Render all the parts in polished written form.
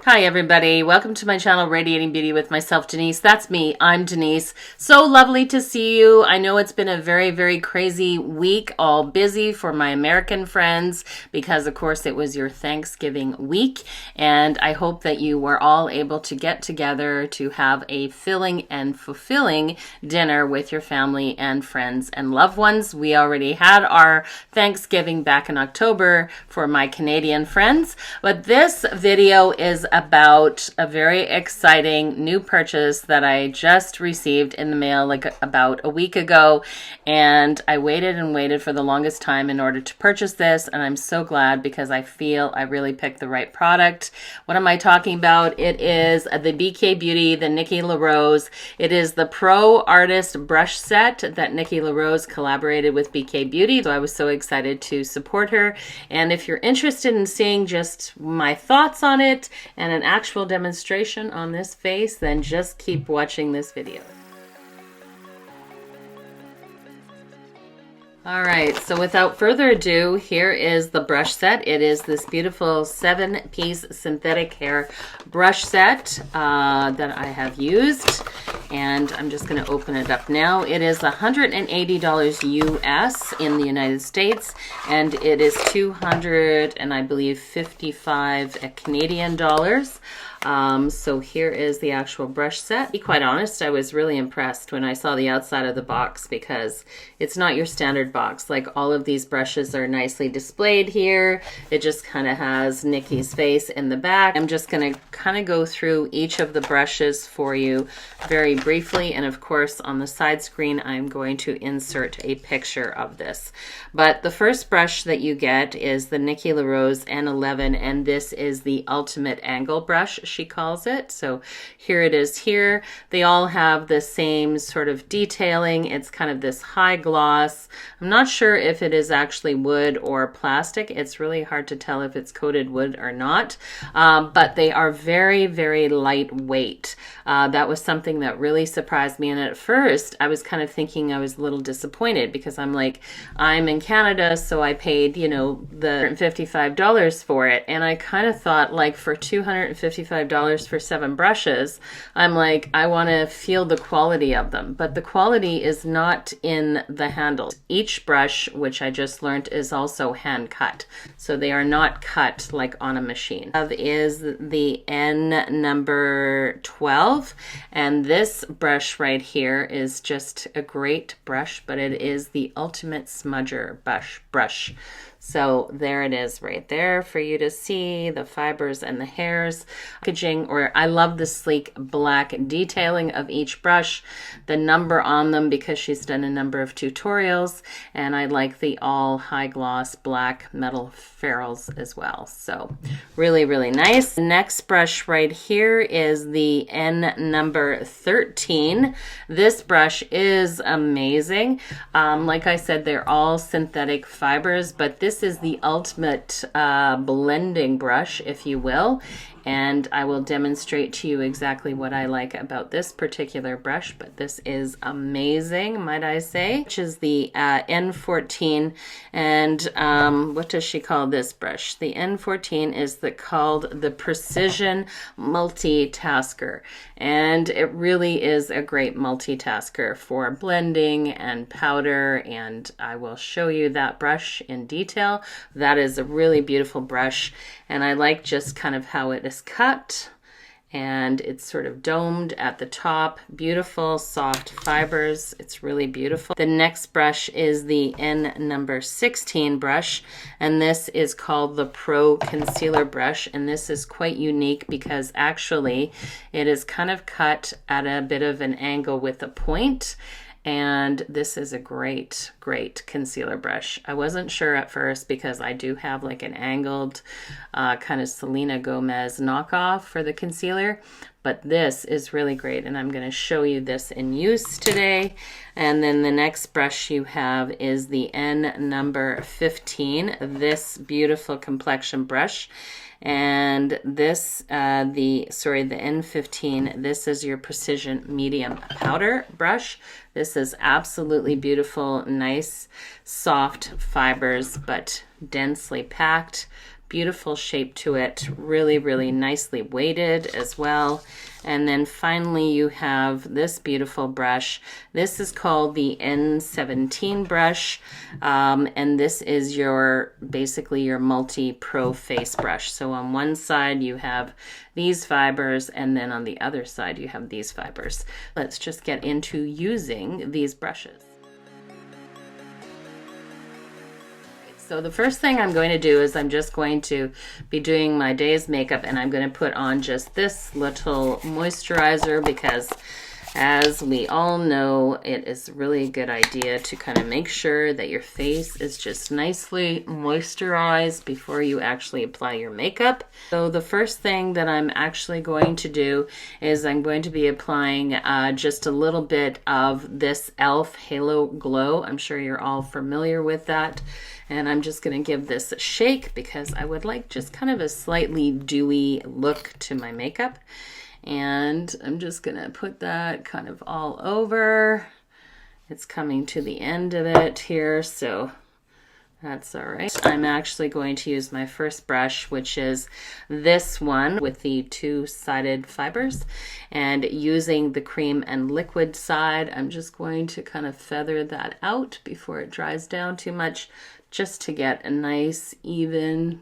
Hi everybody, welcome to my channel Radiating Beauty with myself, Denise. That's me, I'm Denise. So lovely to see you. I know it's been a very crazy week, all busy for my American friends because of course it was your Thanksgiving week, and I hope that you were all able to get together to have a filling and fulfilling dinner with your family and friends and loved ones. We already had our Thanksgiving back in October for my Canadian friends, but this video is about a very exciting new purchase that I just received in the mail like about a week ago, and I waited and waited for the longest time in order to purchase this, and I'm so glad because I feel I really picked the right product. What am I talking about? It is the BK Beauty, the Nikki LaRose. It is the Pro Artist brush set that Nikki LaRose collaborated with BK Beauty, so I was so excited to support her. And if you're interested in seeing just my thoughts on it and an actual demonstration on this face, then just keep watching this video. All right, so without further ado, here is the brush set. It is this beautiful 7-piece synthetic hair brush set that I have used, and I'm just going to open it up now. It is $180 US in the United States, and it is 200 and I believe 55 Canadian dollars. So here is the actual brush set. To be quite honest, I was really impressed when I saw the outside of the box because it's not your standard box. Like, all of these brushes are nicely displayed here. It just kind of has Nikki's face in the back. I'm just going to kind of go through each of the brushes for you very briefly, and of course on the side screen I'm going to insert a picture of this. But the first brush that you get is the Nikki LaRose N11, and this is the Ultimate Angle brush, she calls it. So here it is here. They all have the same sort of detailing. It's kind of this high gloss. I'm not sure if it is actually wood or plastic. It's really hard to tell if it's coated wood or not, but they are very lightweight. That was something that really surprised me, and at first I was kind of thinking I was a little disappointed because I'm like, I'm in Canada, so I paid, you know, the $55 for it, and I kind of thought, like, for $255 for 7 brushes, I'm like, I want to feel the quality of them, but the quality is not in the handles. Each brush, which I just learned, is also hand cut, so they are not cut like on a machine. Is the N number 12, and this brush right here is just a great brush, but it is the Ultimate Smudger brush. So there it is right there for you to see the fibers and the hairs. Packaging, or I love the sleek black detailing of each brush, the number on them because she's done a number of tutorials, and I like the all high gloss black metal ferrules as well. So really nice. The next brush right here is the N number 13. This brush is amazing. Like I said, they're all synthetic fibers, but this is the ultimate blending brush, if you will, and I will demonstrate to you exactly what I like about this particular brush, but this is amazing, might I say, which is the N14, and what does she call this brush? The N14 is called the Precision Multitasker, and it really is a great multitasker for blending and powder, and I will show you that brush in detail. That is a really beautiful brush, and I like just kind of how it is cut, and it's sort of domed at the top. Beautiful soft fibers. It's really beautiful. The next brush is the N number 16 brush, and this is called the Pro Concealer brush, and this is quite unique because actually it is kind of cut at a bit of an angle with a point, and this is a great concealer brush. I wasn't sure at first because I do have like an angled kind of Selena Gomez knockoff for the concealer, but this is really great, and I'm going to show you this in use today. And then the next brush you have is the N number 15, this beautiful complexion brush. And this, the N15, this is your Precision Medium Powder brush. This is absolutely beautiful, nice, soft fibers, but densely packed. beautiful shape to it, really, really nicely weighted as well. And then finally you have this beautiful brush. This is called the N17 brush, and this is your basically your multi-pro face brush. So on one side you have these fibers, and then on the other side you have these fibers. Let's just get into using these brushes. So the first thing I'm going to do is I'm just going to be doing my day's makeup, and I'm going to put on just this little moisturizer because, as we all know, it is really a good idea to kind of make sure that your face is just nicely moisturized before you actually apply your makeup. So the first thing that I'm actually going to do is I'm going to be applying just a little bit of this e.l.f. Halo Glow. I'm sure you're all familiar with that. And I'm just going to give this a shake because I would like just kind of a slightly dewy look to my makeup. And I'm just going to put that kind of all over. It's coming to the end of it here, so that's all right. I'm actually going to use my first brush, which is this one with the two-sided fibers. And using the cream and liquid side, I'm just going to kind of feather that out before it dries down too much, just to get a nice even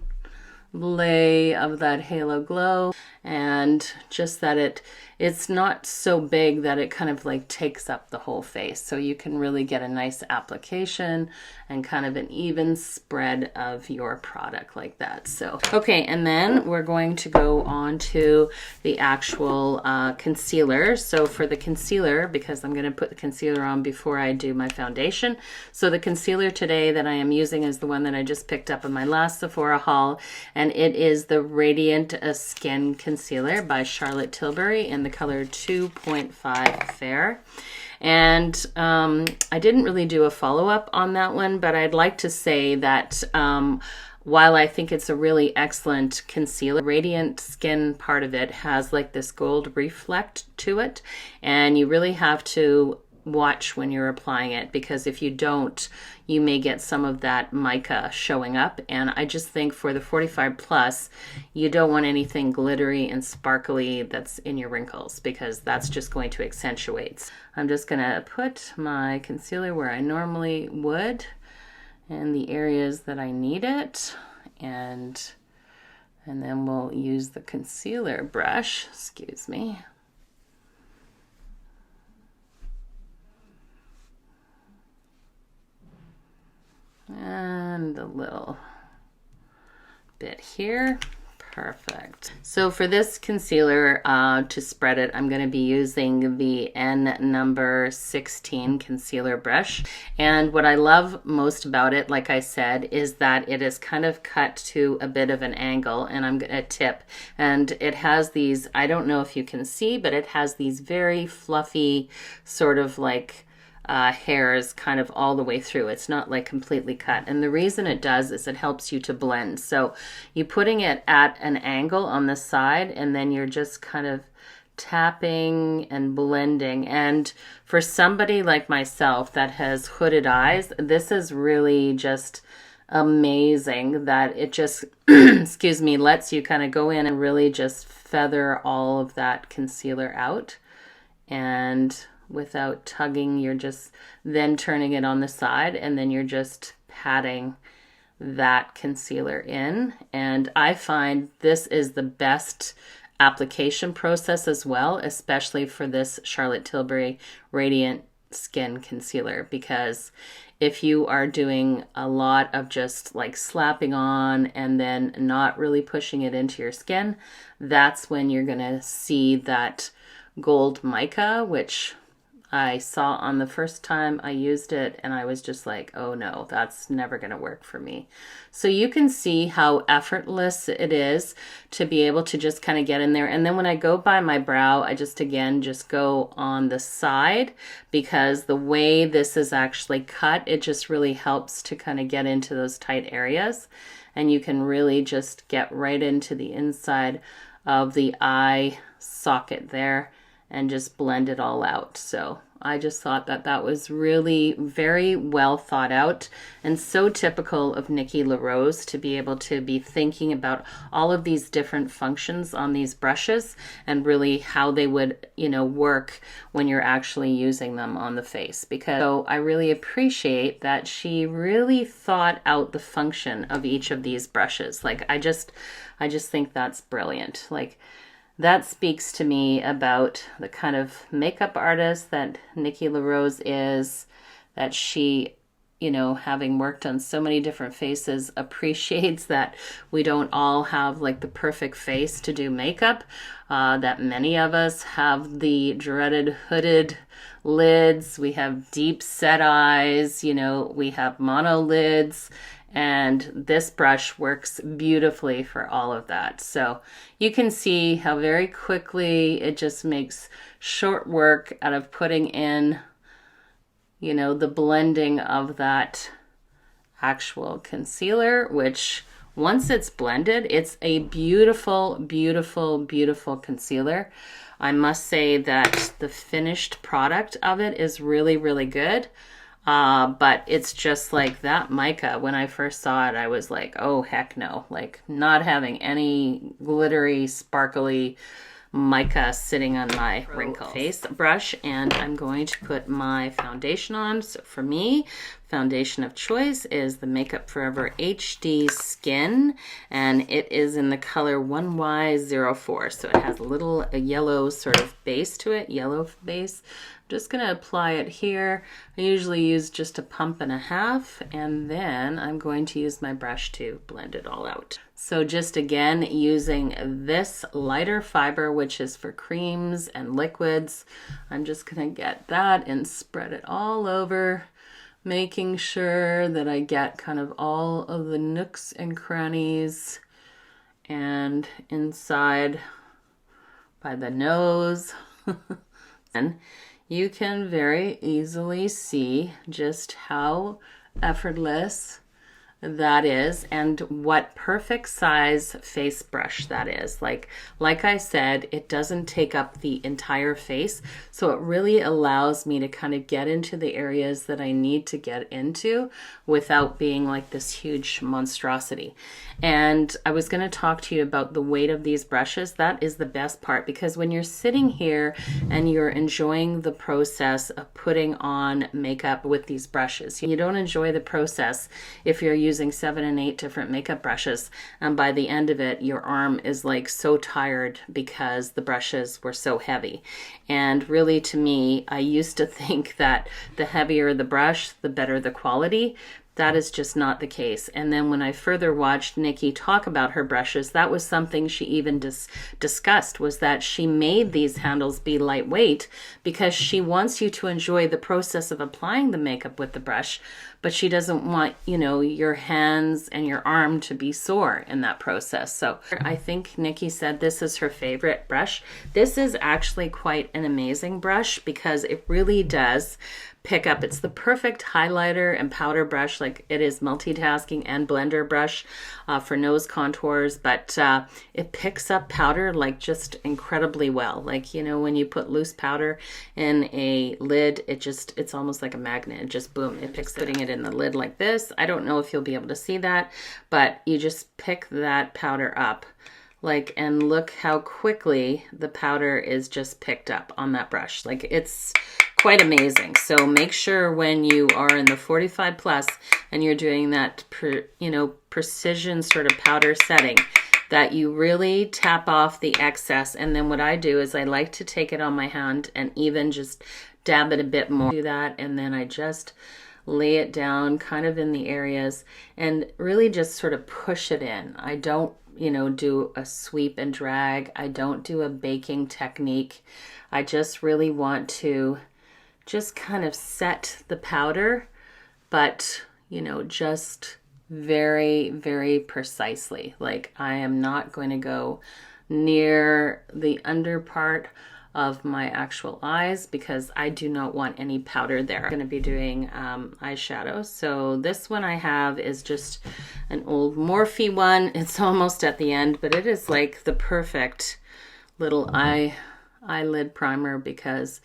lay of that Halo Glow, and just that it's not so big that it kind of like takes up the whole face, so you can really get a nice application and kind of an even spread of your product like that. So okay, and then we're going to go on to the actual concealer. So for the concealer, because I'm going to put the concealer on before I do my foundation, so the concealer today that I am using is the one that I just picked up in my last Sephora haul, and it is the Radiant Skin Concealer by Charlotte Tilbury in the color 2.5 Fair. And I didn't really do a follow-up on that one, but I'd like to say that while I think it's a really excellent concealer, Radiant Skin part of it has like this gold reflect to it, and you really have to watch when you're applying it, because if you don't, you may get some of that mica showing up. And I just think for the 45 plus, you don't want anything glittery and sparkly that's in your wrinkles, because that's just going to accentuate. I'm just gonna put my concealer where I normally would in the areas that I need it, and then we'll use the concealer brush, excuse me. And a little bit here. Perfect. So for this concealer, to spread it, I'm going to be using the N number 16 concealer brush. And what I love most about it, like I said, is that it is kind of cut to a bit of an angle, and I'm going to tip. And it has these, I don't know if you can see, but it has these very fluffy sort of like hairs kind of all the way through. It's not like completely cut, and the reason it does is it helps you to blend. So you're putting it at an angle on the side, and then you're just kind of tapping and blending. And for somebody like myself that has hooded eyes, this is really just amazing that it just excuse me, lets you kind of go in and really just feather all of that concealer out, and without tugging, you're just then turning it on the side, and then you're just patting that concealer in. And I find this is the best application process as well, especially for this Charlotte Tilbury Radiant Skin Concealer, because if you are doing a lot of just like slapping on and then not really pushing it into your skin, that's when you're gonna see that gold mica, which I saw on the first time I used it, and I was just like, oh no, that's never going to work for me. So you can see how effortless it is to be able to just kind of get in there. And then when I go by my brow, I just go on the side, because the way this is actually cut, it just really helps to kind of get into those tight areas. And you can really just get right into the inside of the eye socket there, and just blend it all out. So I just thought that that was really very well thought out and so typical of Nikki LaRose to be able to be thinking about all of these different functions on these brushes and really how they would, you know, work when you're actually using them on the face. Because so I really appreciate that she really thought out the function of each of these brushes. Like I just think that's brilliant. Like that speaks to me about the kind of makeup artist that Nikki LaRose is, that she, you know, having worked on so many different faces, appreciates that we don't all have like the perfect face to do makeup, that many of us have the dreaded hooded lids, we have deep set eyes, you know, we have mono lids, and this brush works beautifully for all of that. So you can see how very quickly it just makes short work out of putting in, you know, the blending of that actual concealer, which once it's blended, it's a beautiful, beautiful, beautiful concealer. I must say that the finished product of it is really, really good. But it's just like that mica. When I first saw it, I was like, oh, heck no. Like not having any glittery, sparkly mica sitting on my wrinkle face brush. And I'm going to put my foundation on. So for me, foundation of choice is the Makeup Forever HD Skin, and it is in the color 1Y04. So it has a yellow sort of base to it, yellow base. I'm just going to apply it here. I usually use just a pump and a half, and then I'm going to use my brush to blend it all out. So just again, using this lighter fiber, which is for creams and liquids, I'm just going to get that and spread it all over, making sure that I get kind of all of the nooks and crannies and inside by the nose. And you can very easily see just how effortless that is and what perfect size face brush that is. Like I said, it doesn't take up the entire face, so it really allows me to kind of get into the areas that I need to get into without being like this huge monstrosity. And I was going to talk to you about the weight of these brushes. That is the best part, because when you're sitting here and you're enjoying the process of putting on makeup with these brushes, you don't enjoy the process if you're using 7 and 8 different makeup brushes, and by the end of it your arm is like so tired because the brushes were so heavy. And really, to me, I used to think that the heavier the brush, the better the quality. That is just not the case. And then when I further watched Nikki talk about her brushes, that was something she even discussed, was that she made these handles be lightweight because she wants you to enjoy the process of applying the makeup with the brush, but she doesn't want, you know, your hands and your arm to be sore in that process. So I think Nikki said this is her favorite brush. This is actually quite an amazing brush because it really does pick up. It's the perfect highlighter and powder brush. Like, it is multitasking and blender brush for nose contours, but it picks up powder like just incredibly well. Like, you know, when you put loose powder in a lid, it's almost like a magnet. It just boom, it picks it. Putting it in the lid like this, I don't know if you'll be able to see that, but you just pick that powder up. Like, and look how quickly the powder is just picked up on that brush. Like, it's quite amazing. So make sure when you are in the 45 plus and you're doing that, precision sort of powder setting, that you really tap off the excess. And then what I do is I like to take it on my hand and even just dab it a bit more. Do that, and then I just lay it down kind of in the areas and really just sort of push it in. I don't do a sweep and drag. I don't do a baking technique. I just really want to just kind of set the powder, but, just very, very precisely. Like, I am not going to go near the under part of my actual eyes because I do not want any powder there. I'm going to be doing eyeshadow. So this one I have is just an old Morphe one. It's almost at the end, but it is like the perfect little eyelid primer because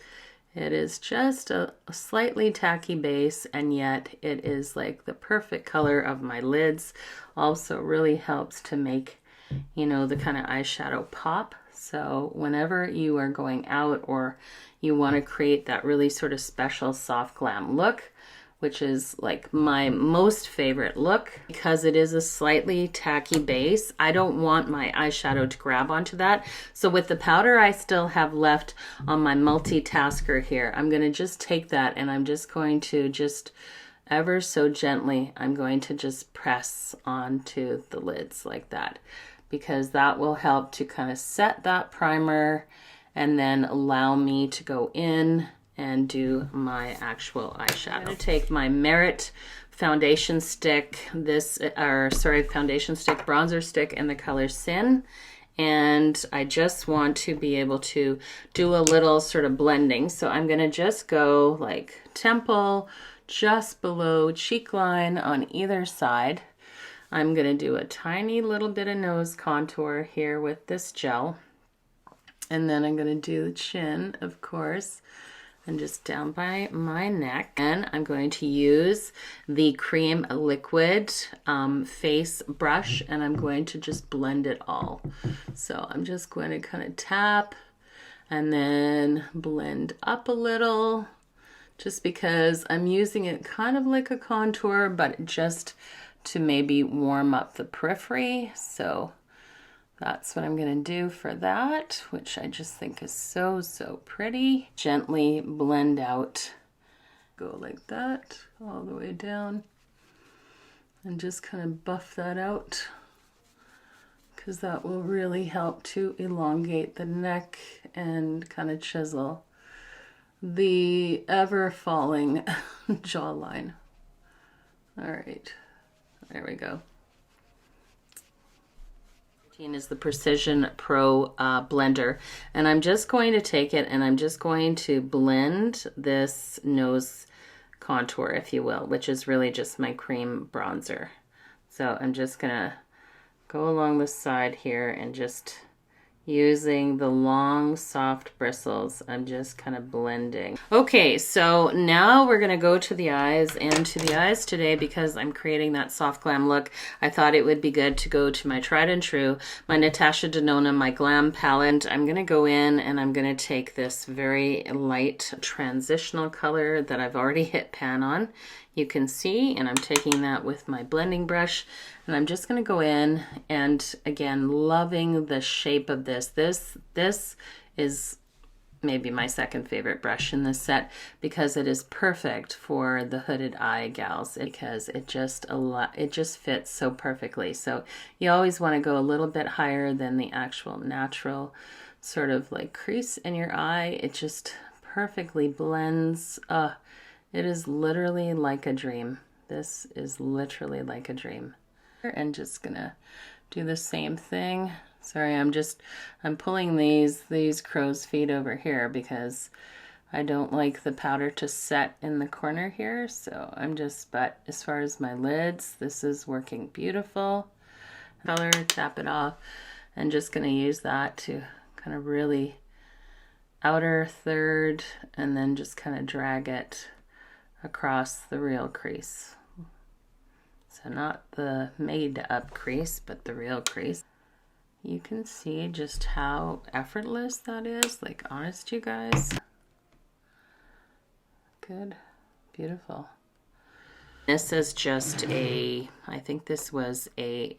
it is just a slightly tacky base, and yet it is like the perfect color of my lids. Also really helps to make, you know, the kind of eyeshadow pop. So whenever you are going out or you want to create that really sort of special soft glam look, which is like my most favorite look, because it is a slightly tacky base, I don't want my eyeshadow to grab onto that. So with the powder I still have left on my multitasker here, I'm going to just take that and I'm just going to just ever so gently, I'm going to just press onto the lids like that, because that will help to kind of set that primer and then allow me to go in and do my actual eyeshadow. I'm going to take my Merit foundation stick, foundation stick, bronzer stick in the color Sin, and I just want to be able to do a little sort of blending. So I'm going to just go like temple, just below cheek line on either side. I'm going to do a tiny little bit of nose contour here with this gel, and then I'm going to do the chin, of course, and just down by my neck. And I'm going to use the Cream Liquid face brush, and I'm going to just blend it all. So I'm just going to kind of tap and then blend up a little, just because I'm using it kind of like a contour, but just to maybe warm up the periphery. So that's what I'm going to do for that, which I just think is so, so pretty. Gently blend out, go like that all the way down, and just kind of buff that out, because that will really help to elongate the neck and kind of chisel the ever falling jawline. All right, there we go. Is the Precision Pro blender, and I'm just going to take it and I'm just going to blend this nose contour, if you will, which is really just my cream bronzer. So I'm just gonna go along the side here and just using the long soft bristles, I'm just kind of blending. Okay, so now we're gonna go to the eyes, and to the eyes today, because I'm creating that soft glam look, I thought it would be good to go to my tried and true, my Natasha Denona, my Glam palette. I'm gonna go in and I'm gonna take this very light transitional color that I've already hit pan on, you can see, and I'm taking that with my blending brush, and I'm just going to go in, and again, loving the shape of this. This is maybe my second favorite brush in this set, because it is perfect for the hooded eye gals, because it just fits so perfectly. So you always want to go a little bit higher than the actual natural sort of like crease in your eye. It just perfectly blends. It is literally like a dream. This is literally like a dream. And just gonna do the same thing. Sorry, I'm pulling these crow's feet over here because I don't like the powder to set in the corner here. So but as far as my lids, this is working beautiful. Color, tap it off, and just gonna use that to kind of really outer third, and then just kind of drag it across the real crease. So not the made up crease, but the real crease. You can see just how effortless that is, like honest, you guys. Good, beautiful. This is just I think this was a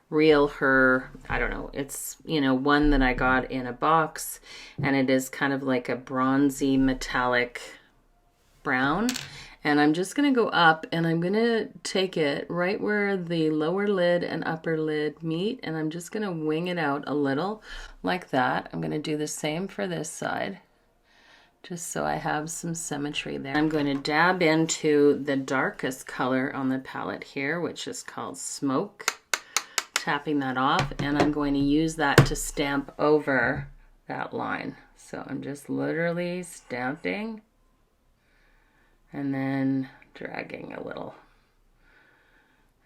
REALHER, I don't know, it's, you know, one that I got in a box, and it is kind of like a bronzy metallic brown. And I'm just going to go up, and I'm going to take it right where the lower lid and upper lid meet, and I'm just going to wing it out a little like that. I'm going to do the same for this side, just so I have some symmetry there. I'm going to dab into the darkest color on the palette here, which is called Smoke, tapping that off, and I'm going to use that to stamp over that line. So I'm just literally stamping and then dragging a little.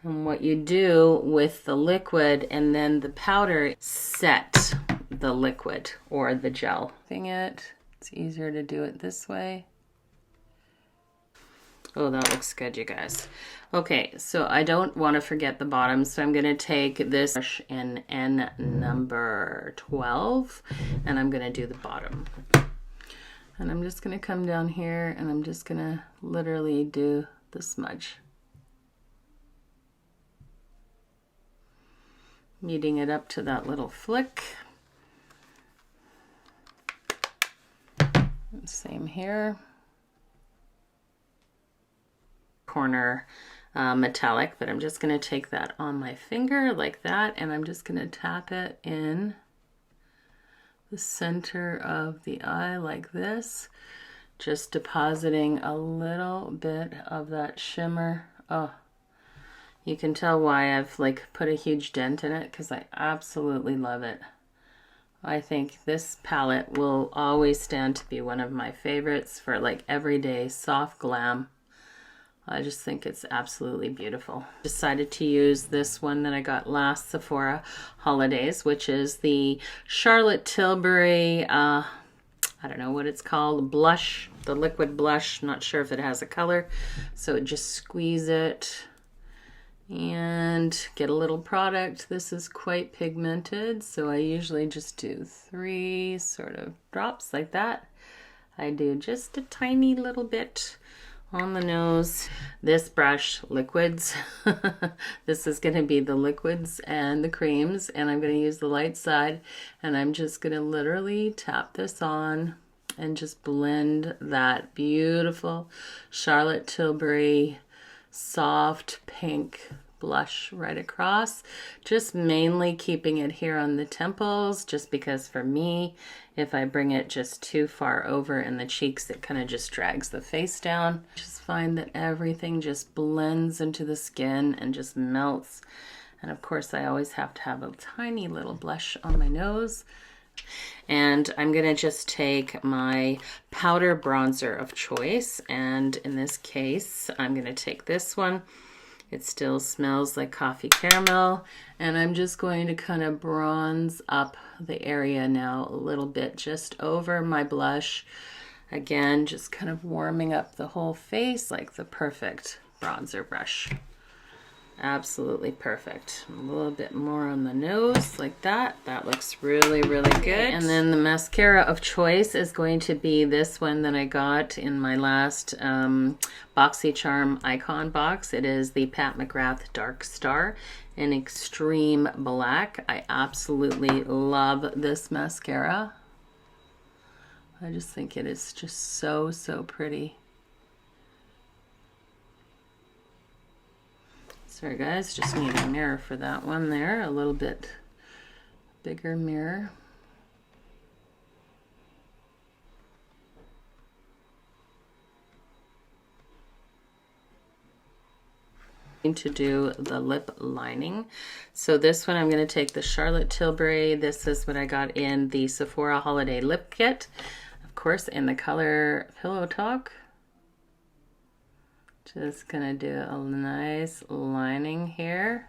And what you do with the liquid and then the powder, set the liquid or the gel. It's easier to do it this way. Oh, that looks good, you guys. Okay, so I don't want to forget the bottom, so I'm going to take this brush in N number 12, and I'm going to do the bottom. And I'm just going to come down here, and I'm just going to literally do the smudge. Kneading it up to that little flick. Same here. Corner metallic, but I'm just going to take that on my finger like that, and I'm just going to tap it in the center of the eye like this, just depositing a little bit of that shimmer. Oh, you can tell why I've like put a huge dent in it, because I absolutely love it. I think this palette will always stand to be one of my favorites for like everyday soft glam. I just think it's absolutely beautiful. Decided to use this one that I got last Sephora holidays, which is the Charlotte Tilbury, I don't know what it's called, blush, the liquid blush. Not sure if it has a color. So just squeeze it and get a little product. This is quite pigmented, so I usually just do 3 sort of drops like that. I do just a tiny little bit on the nose. This brush, liquids. This is going to be the liquids and the creams, and I'm going to use the light side, and I'm just going to literally tap this on and just blend that beautiful Charlotte Tilbury soft pink blush right across, just mainly keeping it here on the temples, just because for me, if I bring it just too far over in the cheeks, it kind of just drags the face down. Just find that everything just blends into the skin and just melts. And of course, I always have to have a tiny little blush on my nose. And I'm going to just take my powder bronzer of choice, and in this case I'm going to take this one. It still smells like coffee caramel, and I'm just going to kind of bronze up the area now a little bit just over my blush. Again, just kind of warming up the whole face like the perfect bronzer brush. Absolutely perfect. A little bit more on the nose like that. That looks really, really good. And then the mascara of choice is going to be this one that I got in my last BoxyCharm Icon box. It is the Pat McGrath Dark Star in Extreme Black. I absolutely love this mascara. I just think it is just so, so pretty. Sorry guys, just need a mirror for that one there, a little bit bigger mirror. To do the lip lining. So this one I'm going to take the Charlotte Tilbury. This is what I got in the Sephora Holiday Lip Kit. Of course, in the color Pillow Talk. Just gonna do a nice lining here.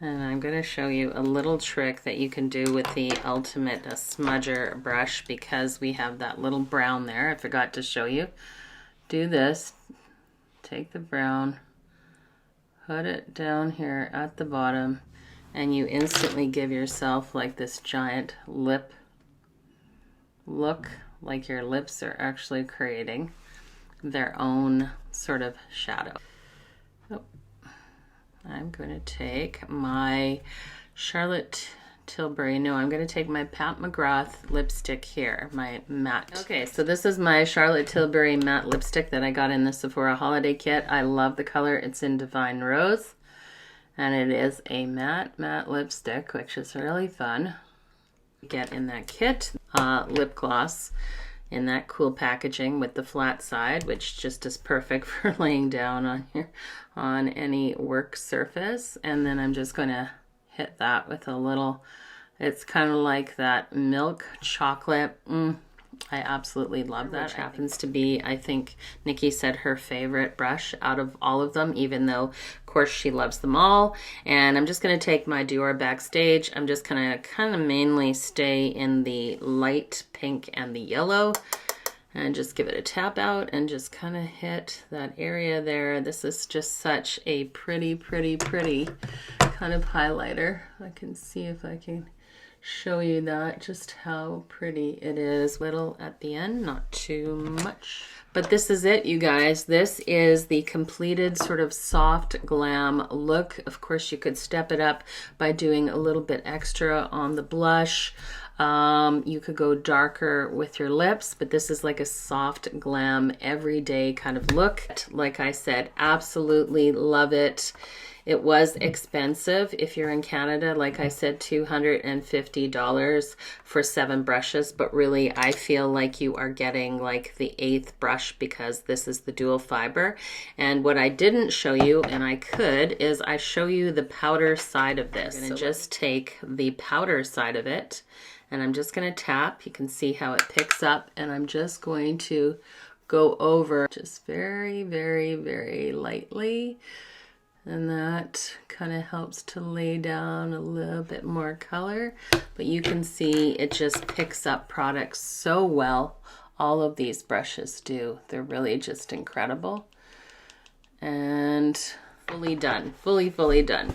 And I'm gonna show you a little trick that you can do with the Ultimate Smudger brush, because we have that little brown there. I forgot to show you. Do this, take the brown, put it down here at the bottom, and you instantly give yourself like this giant lip look, like your lips are actually creating their own sort of shadow. Oh, I'm going to take my Charlotte Tilbury, no, I'm going to take my Pat McGrath lipstick here, my matte. Okay, so this is my Charlotte Tilbury matte lipstick that I got in the Sephora Holiday Kit. I love the color. It's in Divine Rose, and it is a matte lipstick, which is really fun. Get in that kit, lip gloss in that cool packaging with the flat side, which just is perfect for laying down on here on any work surface. And then I'm just going to hit that with a little, it's kind of like that milk chocolate. I absolutely love that. Which happens to be, I think Nikki said, her favorite brush out of all of them, even though, of course, she loves them all. And I'm just going to take my DIOR Backstage. I'm just going to kind of mainly stay in the light pink and the yellow, and just give it a tap out and just kind of hit that area there. This is just such a pretty, pretty, pretty kind of highlighter. I can see if I can show you that, just how pretty it is. Little at the end, not too much. But this is it, you guys. This is the completed sort of soft glam look. Of course, you could step it up by doing a little bit extra on the blush. You could go darker with your lips, but this is like a soft glam everyday kind of look. Like I said, absolutely love it. It was expensive if you're in Canada. Like I said, $250 for 7 brushes, but really I feel like you are getting like the 8th brush because this is the dual fiber. And what I didn't show you, and I could, is I show you the powder side of this. I'm gonna just take the powder side of it and I'm just gonna tap. You can see how it picks up, and I'm just going to go over just very, very, very lightly. And that kind of helps to lay down a little bit more color. But you can see it just picks up products so well. All of these brushes do. They're really just incredible. And fully done. Fully done.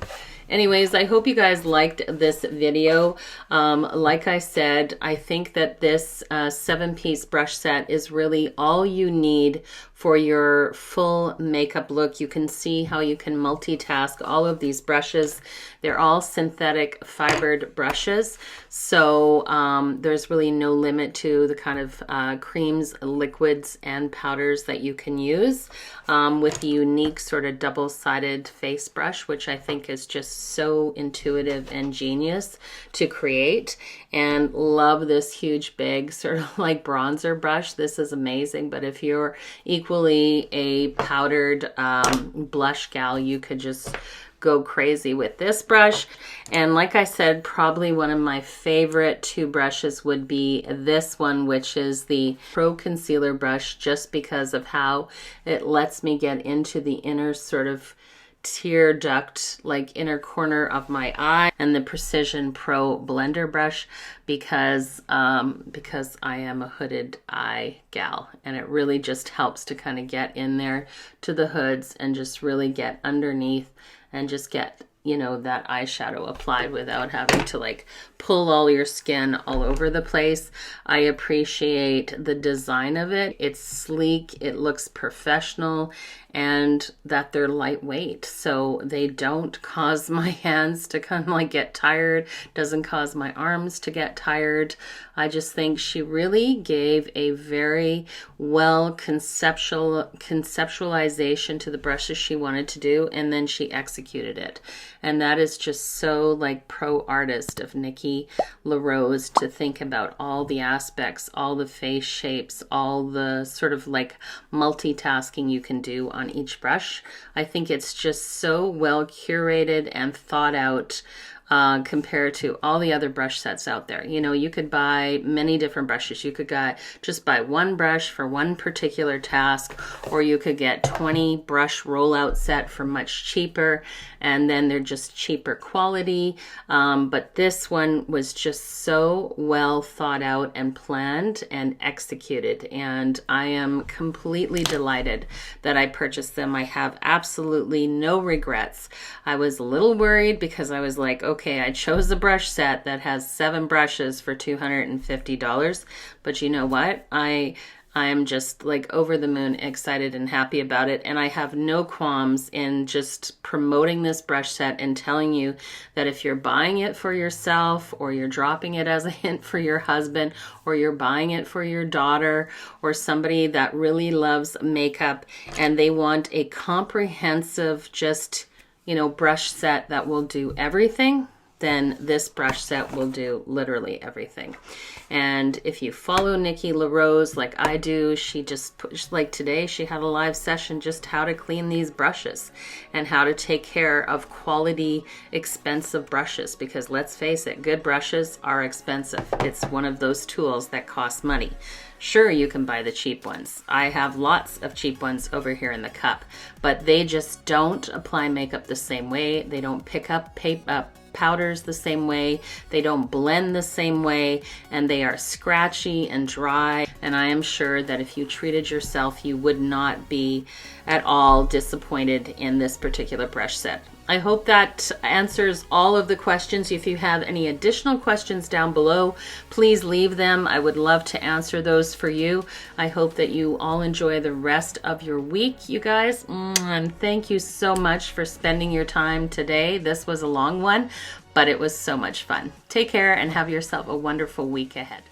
Anyways, I hope you guys liked this video. Like I said, I think that this 7-piece brush set is really all you need for your full makeup look. You can see how you can multitask all of these brushes. They're all synthetic fibered brushes, so there's really no limit to the kind of creams, liquids, and powders that you can use with the unique sort of double-sided face brush, which I think is just so intuitive and genius to create. And love this huge big sort of like bronzer brush. This is amazing. But if you're equally a powdered blush gal, you could just go crazy with this brush. And like I said, probably one of my favorite 2 brushes would be this one, which is the Pro Concealer brush, just because of how it lets me get into the inner sort of tear duct, like inner corner of my eye, and the Precision Pro Blender brush because I am a hooded eye gal, and it really just helps to kind of get in there to the hoods and just really get underneath and just get, you know, that eyeshadow applied without having to like pull all your skin all over the place. I appreciate the design of it. It's sleek, it looks professional, and that they're lightweight, so they don't cause my hands to kind of like get tired, doesn't cause my arms to get tired. I just think she really gave a very well conceptualization to the brushes she wanted to do, and then she executed it. And that is just so like pro artist of Nikki LaRose to think about all the aspects, all the face shapes, all the sort of like multitasking you can do on each brush. I think it's just so well curated and thought out compared to all the other brush sets out there. You know, you could buy many different brushes. You could just buy one brush for one particular task, or you could get 20 brush rollout set for much cheaper, and then they're just cheaper quality. But this one was just so well thought out and planned and executed, and I am completely delighted that I purchased them. I have absolutely no regrets. I was a little worried because I was like, okay, I chose a brush set that has 7 brushes for $250, but you know what? I am just like over the moon excited and happy about it, and I have no qualms in just promoting this brush set and telling you that if you're buying it for yourself, or you're dropping it as a hint for your husband, or you're buying it for your daughter or somebody that really loves makeup and they want a comprehensive just, you know, brush set that will do everything, then this brush set will do literally everything. And if you follow Nikki LaRose like I do, she just pushed, like today, she had a live session just how to clean these brushes and how to take care of quality, expensive brushes, because let's face it, good brushes are expensive. It's one of those tools that costs money. Sure, you can buy the cheap ones. I have lots of cheap ones over here in the cup, but they just don't apply makeup the same way. They don't pick up powders the same way. They don't blend the same way, and they are scratchy and dry. And I am sure that if you treated yourself, you would not be at all disappointed in this particular brush set. I hope that answers all of the questions. If you have any additional questions down below, please leave them. I would love to answer those for you. I hope that you all enjoy the rest of your week, you guys. And thank you so much for spending your time today. This was a long one, but it was so much fun. Take care and have yourself a wonderful week ahead.